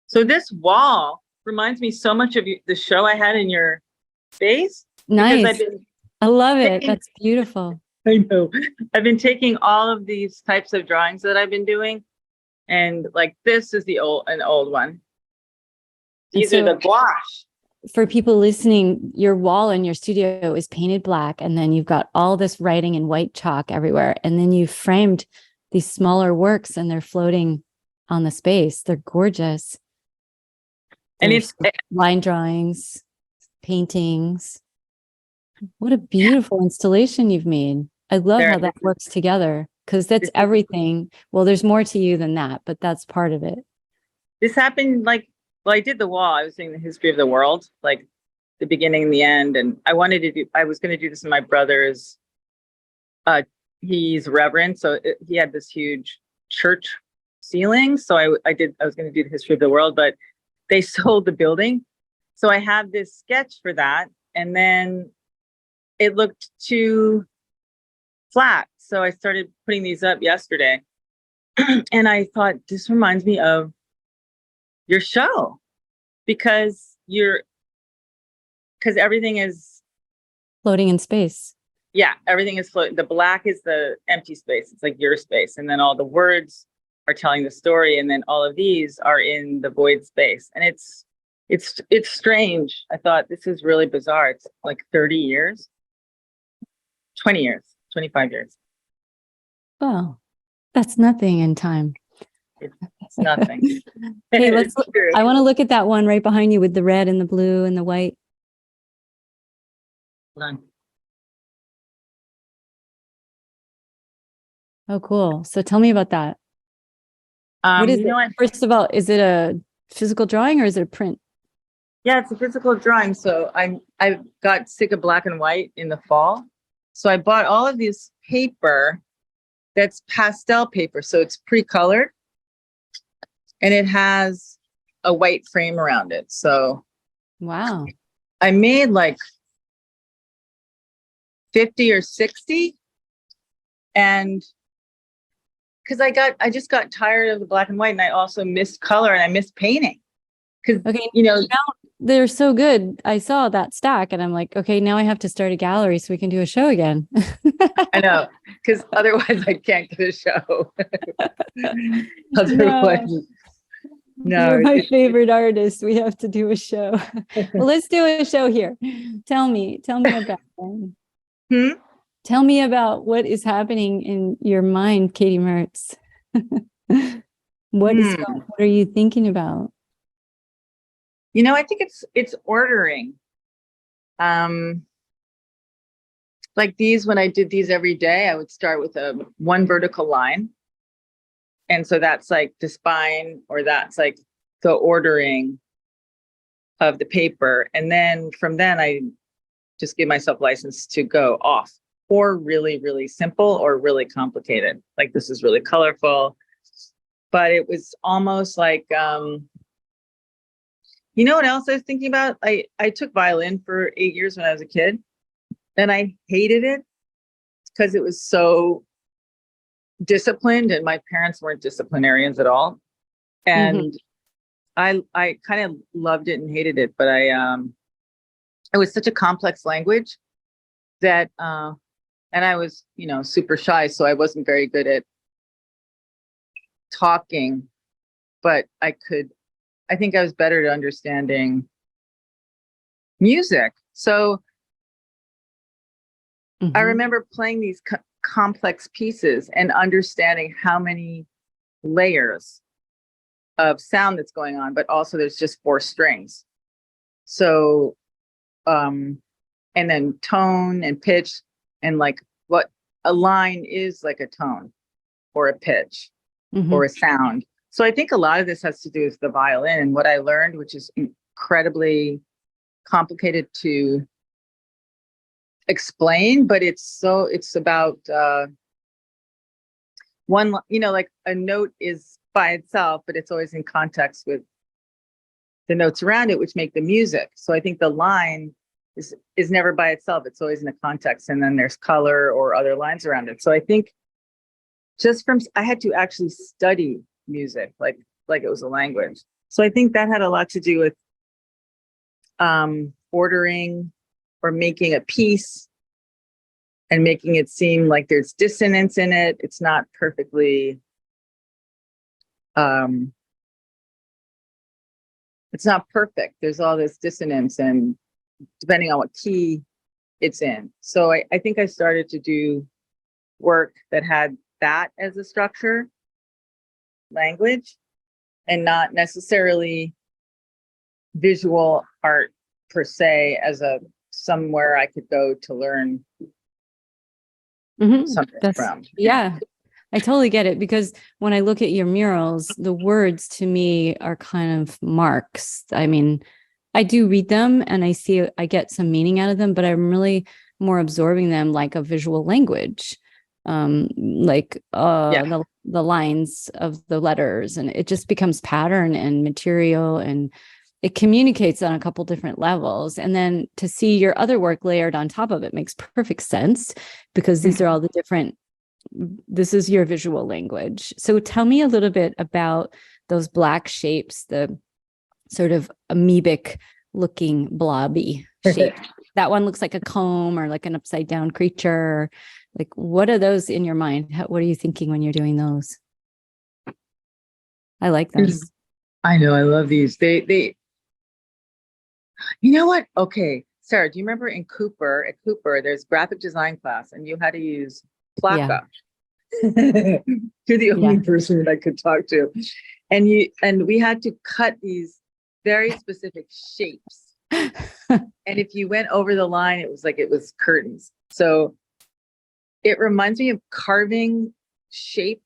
So this wall reminds me so much of the show I had in your space. Because Nice. I love it. That's beautiful. I know. I've been taking all of these types of drawings that I've been doing, and like this is an old one. These are the gouache. For people listening, your wall in your studio is painted black, and then you've got all this writing in white chalk everywhere, and then you framed these smaller works, and they're floating on the space. They're gorgeous. And it's line drawings, paintings. What a beautiful installation you've made. I love how that works together, because that's everything. Well, there's more to you than that, but that's part of it. This happened I did the wall. I was doing the history of the world, like the beginning and the end. And I was going to do this in my brother's, he's reverend. So he had this huge church ceiling. So I was going to do the history of the world, but they sold the building. So I have this sketch for that. And then it looked too flat. So I started putting these up yesterday. And I thought, this reminds me of your show, because everything is floating in space. Yeah, everything is floating. The black is the empty space. It's like your space. And then all the words are telling the story. And then all of these are in the void space. And it's strange. I thought, this is really bizarre. It's like 30 years, 20 years, 25 years. Oh, that's nothing in time. It's nothing. Hey, I want to look at that one right behind you with the red and the blue and the white. Hold on. Oh, cool. So tell me about that. What is it? First of all, is it a physical drawing or is it a print? Yeah, it's a physical drawing. So I got sick of black and white in the fall. So I bought all of this paper that's pastel paper. So it's pre-colored. And it has a white frame around it. So wow. I made like 50 or 60. And because I just got tired of the black and white, and I also missed color and I missed painting. Because now they're so good. I saw that stack and I'm like, okay, now I have to start a gallery so we can do a show again. I know, because otherwise I can't get a show. Otherwise. No, you're my favorite artist. We have to do a show. Well, let's do a show here. Tell me about that. Tell me about what is happening in your mind, Katie Merz. What are you thinking about? I think it's ordering. Like these, when I did these every day, I would start with one vertical line. And so that's like the spine, or that's like the ordering of the paper. And then from then I just give myself license to go off, or really, really simple or really complicated. Like this is really colorful, but it was almost like, you know what else I was thinking about? I took violin for 8 years when I was a kid, and I hated it because it was so disciplined, and my parents weren't disciplinarians at all. And I kind of loved it and hated it, but it was such a complex language that, and I was, super shy. So I wasn't very good at talking, but I think I was better at understanding music. So I remember playing these complex pieces and understanding how many layers of sound that's going on, but also there's just 4 strings. So, and then tone and pitch, and like what a line is, like a tone or a pitch or a sound. So I think a lot of this has to do with the violin and what I learned, which is incredibly complicated to explain, but it's about one, like a note is by itself, but it's always in context with the notes around it, which make the music. So I think the line is never by itself. It's always in a context, and then there's color or other lines around it. So I think I had to actually study music like it was a language. So I think that had a lot to do with ordering or making a piece and making it seem like there's dissonance in it. It's not perfectly, it's not perfect. There's all this dissonance, and depending on what key it's in. So I think I started to do work that had that as a structure, language, and not necessarily visual art per se as a somewhere I could go to learn something from. Yeah, I totally get it, because when I look at your murals, the words to me are kind of marks. I mean, I do read them and I get some meaning out of them, but I'm really more absorbing them like a visual language, the lines of the letters, and it just becomes pattern and material, and it communicates on a couple different levels. And then to see your other work layered on top of it makes perfect sense, because these are all the different, this is your visual language. So tell me a little bit about those black shapes, the sort of amoebic looking blobby shape. That one looks like a comb or like an upside down creature. Like, what are those in your mind? What are you thinking when you're doing those? I like them. I know, I love these. They you know what? Okay, Sarah, do you remember at Cooper, there's graphic design class, and you had to use Plaka. Yeah. You're the only person that I could talk to. And we had to cut these very specific shapes. And if you went over the line, it was curtains. So it reminds me of carving shape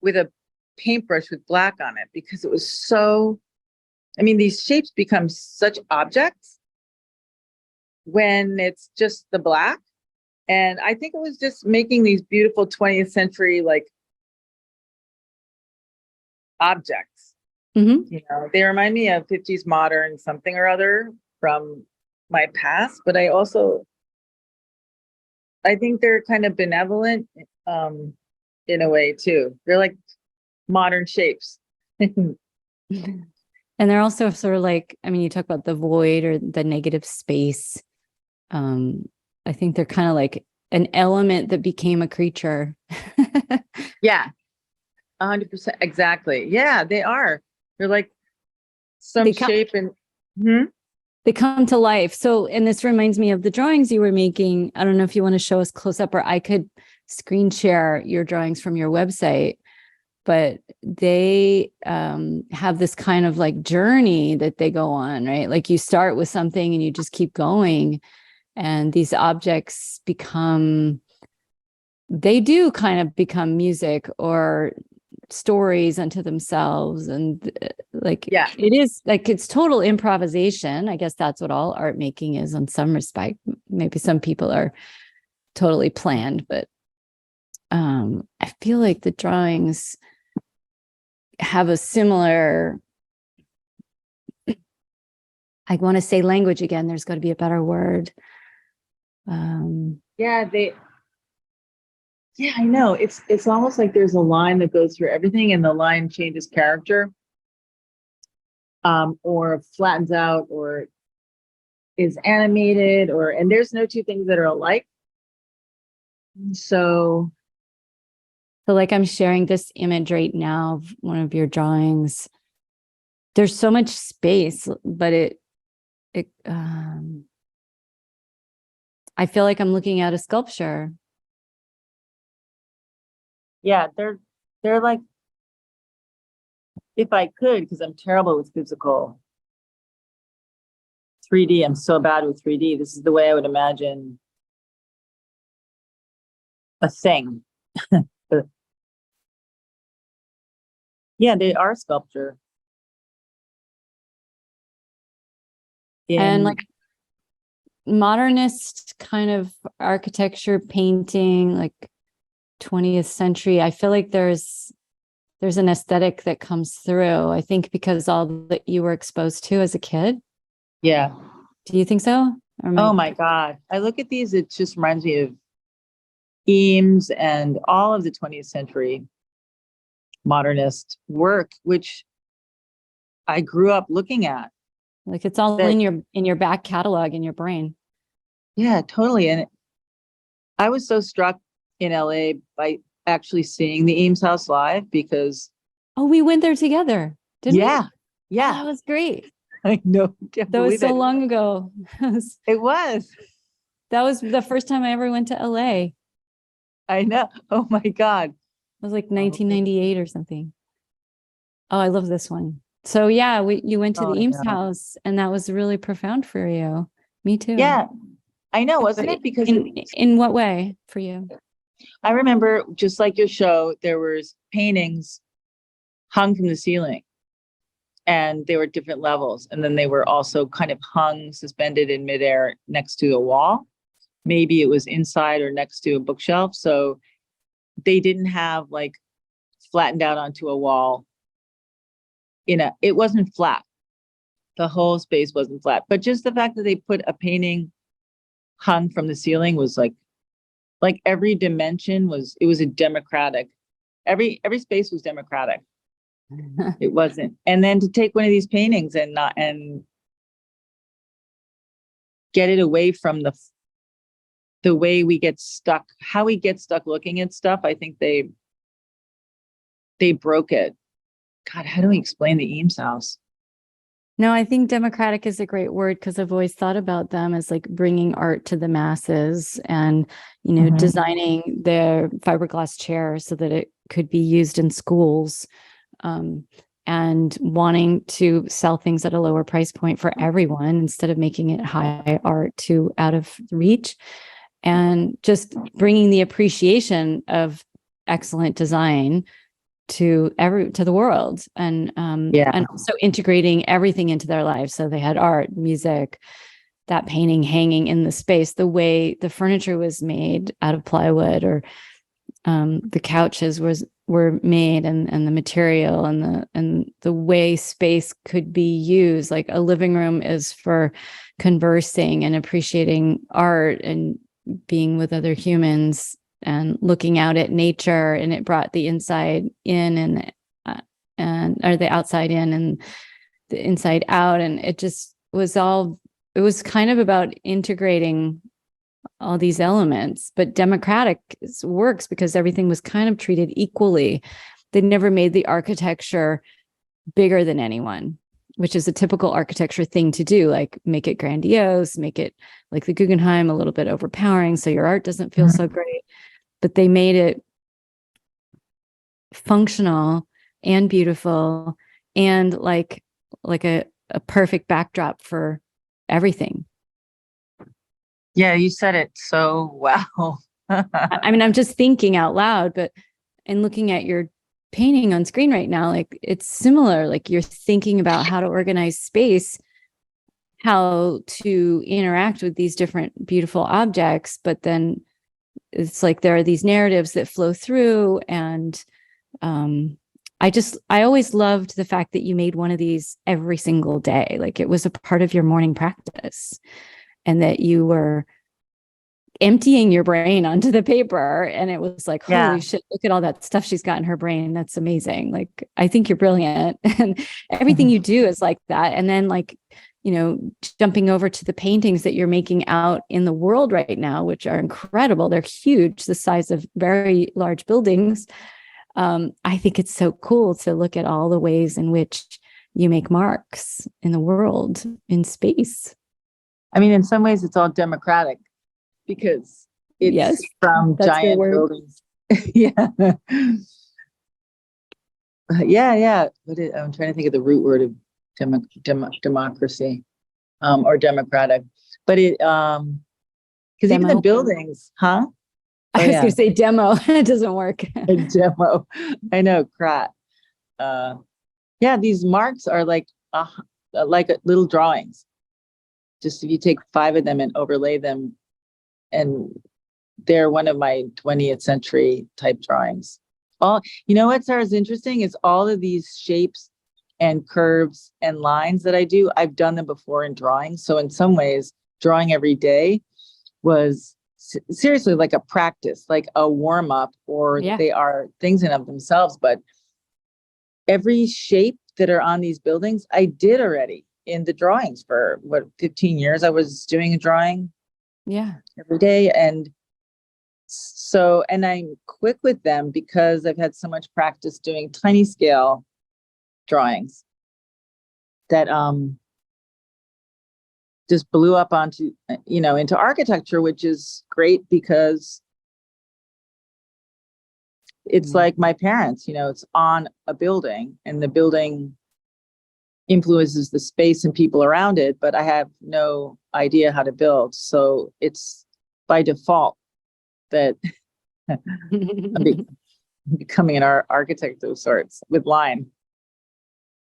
with a paintbrush with black on it, because it was so, I mean, these shapes become such objects when it's just the black. And I think it was just making these beautiful 20th century like objects. Mm-hmm. You know, they remind me of 50s modern something or other from my past, but I think they're kind of benevolent in a way too. They're like modern shapes. And they're also sort of like, I mean, you talk about the void or the negative space. I think they're kind of like an element that became a creature. Yeah, 100%. Exactly. Yeah, they are. They're like some shape and they come to life. So, and this reminds me of the drawings you were making. I don't know if you want to show us close up, or I could screen share your drawings from your website, but they have this kind of like journey that they go on, right? Like you start with something and you just keep going. And these objects they do kind of become music or stories unto themselves. And it is like, it's total improvisation. I guess that's what all art making is in some respect. Maybe some people are totally planned, but I feel like the drawings have a similar, I want to say language again, there's got to be a better word. I know. It's almost like there's a line that goes through everything, and the line changes character, or flattens out, or is animated, and there's no two things that are alike. So like I'm sharing this image right now of one of your drawings. There's so much space, but I feel like I'm looking at a sculpture. Yeah, they're like, if I could, because I'm terrible with physical 3D. I'm so bad with 3D. This is the way I would imagine a thing. Yeah, they are sculpture. And like modernist kind of architecture, painting, like 20th century. I feel like there's an aesthetic that comes through, I think, because all that you were exposed to as a kid. Yeah. Do you think so? Oh my God. I look at these, it just reminds me of Eames and all of the 20th century modernist work, which I grew up looking at. Like it's all in your back catalog in your brain. Yeah, totally. And I was so struck in LA by actually seeing the Eames House live because we went there together, didn't we? Yeah. Oh, that was great. I know. Can't That was believe so it. long ago. It was. That was the first time I ever went to LA. I know. Oh my God. It was like 1998 or something. Oh, I love this one. So yeah, you went to the Eames House, and that was really profound for you. Me too. Yeah, I know, wasn't it? Because in what way for you? I remember, just like your show, there was paintings hung from the ceiling, and they were different levels, and then they were also kind of hung, suspended in midair next to a wall. Maybe it was inside or next to a bookshelf, so they didn't have like flattened out onto a wall. It wasn't flat. The whole space wasn't flat, but just the fact that they put a painting hung from the ceiling was like every dimension was a democratic. Every space was democratic. It wasn't. And then to take one of these paintings and get it away from the way we get stuck, how we get stuck looking at stuff. I think they broke it. God, how do we explain the Eames House? No, I think democratic is a great word because I've always thought about them as like bringing art to the masses and, designing their fiberglass chair so that it could be used in schools, and wanting to sell things at a lower price point for everyone instead of making it high art too out of reach, and just bringing the appreciation of excellent design to the world, and also integrating everything into their lives. So they had art, music, that painting hanging in the space, the way the furniture was made out of plywood, or the couches were made, and the material and the way space could be used. Like a living room is for conversing and appreciating art and being with other humans and looking out at nature, and it brought the inside in or the outside in and the inside out. And it just was it was kind of about integrating all these elements. But democratic works because everything was kind of treated equally. They never made the architecture bigger than anyone, which is a typical architecture thing to do, like make it grandiose, make it like the Guggenheim, a little bit overpowering, so your art doesn't feel so great. But they made it functional and beautiful and like a perfect backdrop for everything. Yeah, you said it so well. I mean, I'm just thinking out loud, but in looking at your painting on screen right now, like it's similar. Like you're thinking about how to organize space, how to interact with these different beautiful objects, but then it's like there are these narratives that flow through. And I always loved the fact that you made one of these every single day. Like it was a part of your morning practice, and that you were emptying your brain onto the paper. And it was like, holy shit, look at all that stuff she's got in her brain. That's amazing. Like, I think you're brilliant. And everything you do is like that. And then like, jumping over to the paintings that you're making out in the world right now, which are incredible. They're huge, the size of very large buildings. I think it's so cool to look at all the ways in which you make marks in the world, in space. I mean, in some ways it's all democratic because it's from giant buildings. Yeah. Yeah. I'm trying to think of the root word of democracy, or democratic, but it because even the buildings, huh? I was going to say demo. It doesn't work. A demo. I know, crap. Yeah, these marks are like little drawings. Just if you take 5 of them and overlay them, and they're one of my 20th century type drawings. What, Sarah, is interesting is all of these shapes and curves and lines that I do, I've done them before in drawing. So in some ways, drawing every day was seriously like a practice, like a warm up, or they are things in of themselves. But every shape that are on these buildings, I did already in the drawings for 15 years. I was doing a drawing every day. And so, and I'm quick with them because I've had so much practice doing tiny scale drawings that just blew up onto, into architecture, which is great because it's like my parents, it's on a building and the building influences the space and people around it, but I have no idea how to build. So it's by default that I'm becoming an architect of sorts with line.